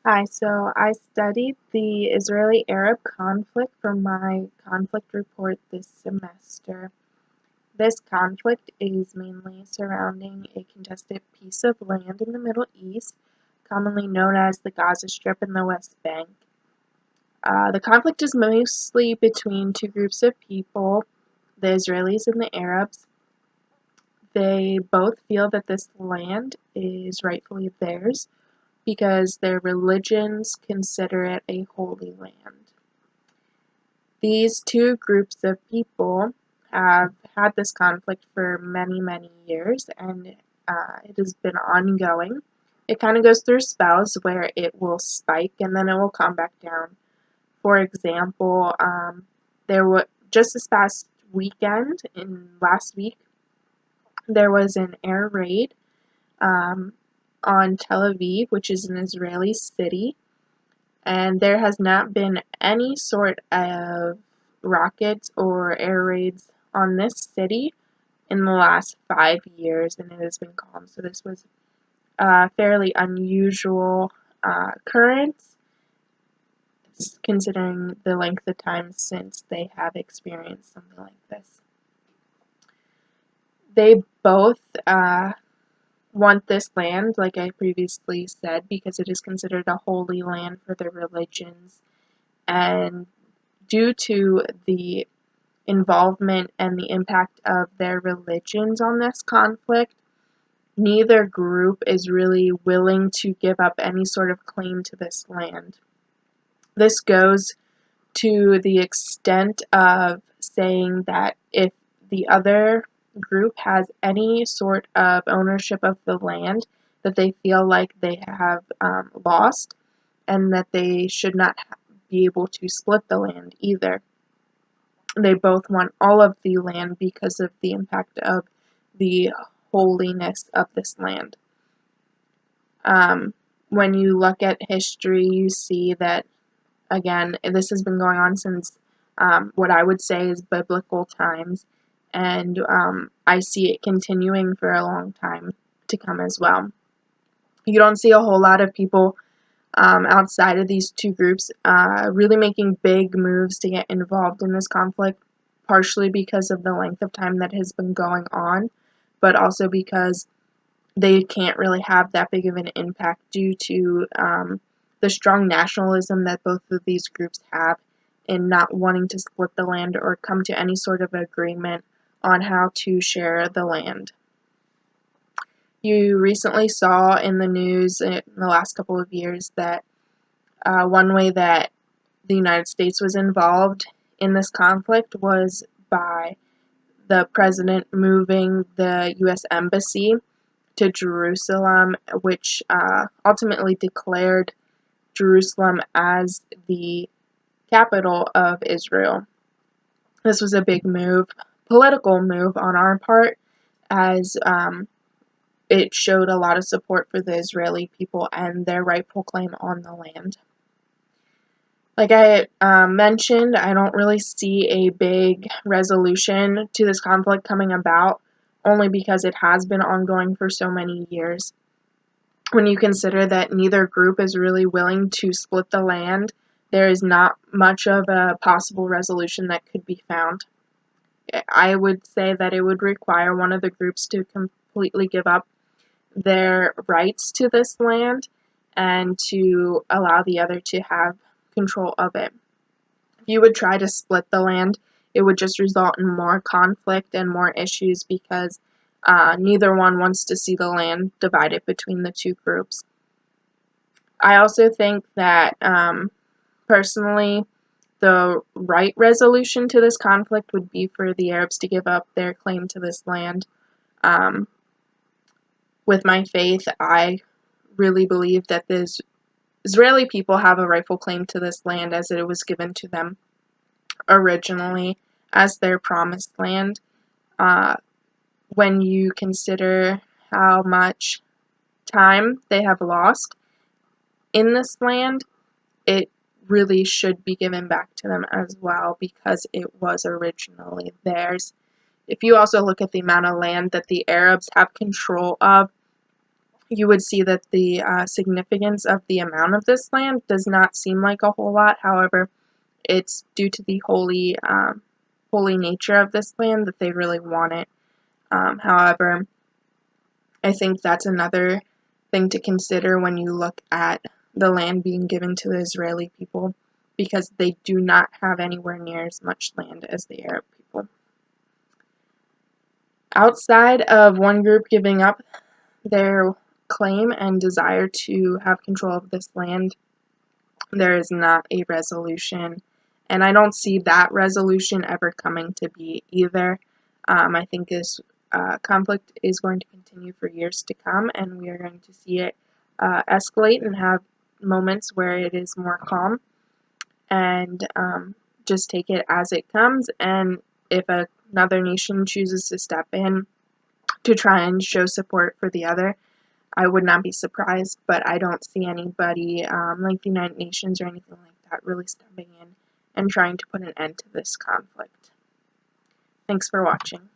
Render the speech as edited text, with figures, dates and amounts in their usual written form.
Hi, so I studied the Israeli-Arab conflict for my conflict report this semester. This conflict is mainly surrounding a contested piece of land in the Middle East, commonly known as the Gaza Strip and the West Bank. The conflict is mostly between two groups of people, the Israelis and the Arabs. They both feel that this land is rightfully theirs because their religions consider it a holy land. These two groups of people have had this conflict for many, many years, and it has been ongoing. It kind of goes through spells where it will spike and then it will come back down. For example, there was just this past weekend, in last week, there was an air raid um, on Tel Aviv, which is an Israeli city, and there has not been any sort of rockets or air raids on this city in the last 5 years, and it has been calm. So this was a fairly unusual occurrence, considering the length of time since they have experienced something like this. They both want this land, like I previously said, because it is considered a holy land for their religions, and due to the involvement and the impact of their religions on this conflict, neither group is really willing to give up any sort of claim to this land. This goes to the extent of saying that if the other group has any sort of ownership of the land that they feel like they have lost, and that they should not be able to split the land either. They both want all of the land because of the impact of the holiness of this land. When you look at history, you see that, again, this has been going on since what I would say is biblical times, and I see it continuing for a long time to come as well. You don't see a whole lot of people outside of these two groups really making big moves to get involved in this conflict, partially because of the length of time that has been going on, but also because they can't really have that big of an impact due to the strong nationalism that both of these groups have in not wanting to split the land or come to any sort of agreement on how to share the land. You recently saw in the news in the last couple of years that one way that the United States was involved in this conflict was by the president moving the U.S. Embassy to Jerusalem, which ultimately declared Jerusalem as the capital of Israel. This was a big move, political move on our part, as it showed a lot of support for the Israeli people and their rightful claim on the land. Like I mentioned, I don't really see a big resolution to this conflict coming about, only because it has been ongoing for so many years. When you consider that neither group is really willing to split the land, there is not much of a possible resolution that could be found. I would say that it would require one of the groups to completely give up their rights to this land and to allow the other to have control of it. If you would try to split the land, it would just result in more conflict and more issues because neither one wants to see the land divided between the two groups. I also think that, personally, the right resolution to this conflict would be for the Arabs to give up their claim to this land. With my faith, I really believe that the Israeli people have a rightful claim to this land as it was given to them originally as their promised land. When you consider how much time they have lost in this land, it really should be given back to them as well because it was originally theirs. If you also look at the amount of land that the Arabs have control of, you would see that the significance of the amount of this land does not seem like a whole lot. However, it's due to the holy nature of this land that they really want it. However, I think that's another thing to consider when you look at the land being given to the Israeli people, because they do not have anywhere near as much land as the Arab people. Outside of one group giving up their claim and desire to have control of this land, there is not a resolution, and I don't see that resolution ever coming to be either. I think this conflict is going to continue for years to come, and we are going to see it escalate and have moments where it is more calm, and just take it as it comes. And if another nation chooses to step in to try and show support for the other, I would not be surprised, but I don't see anybody like the United Nations or anything like that really stepping in and trying to put an end to this conflict. Thanks for watching.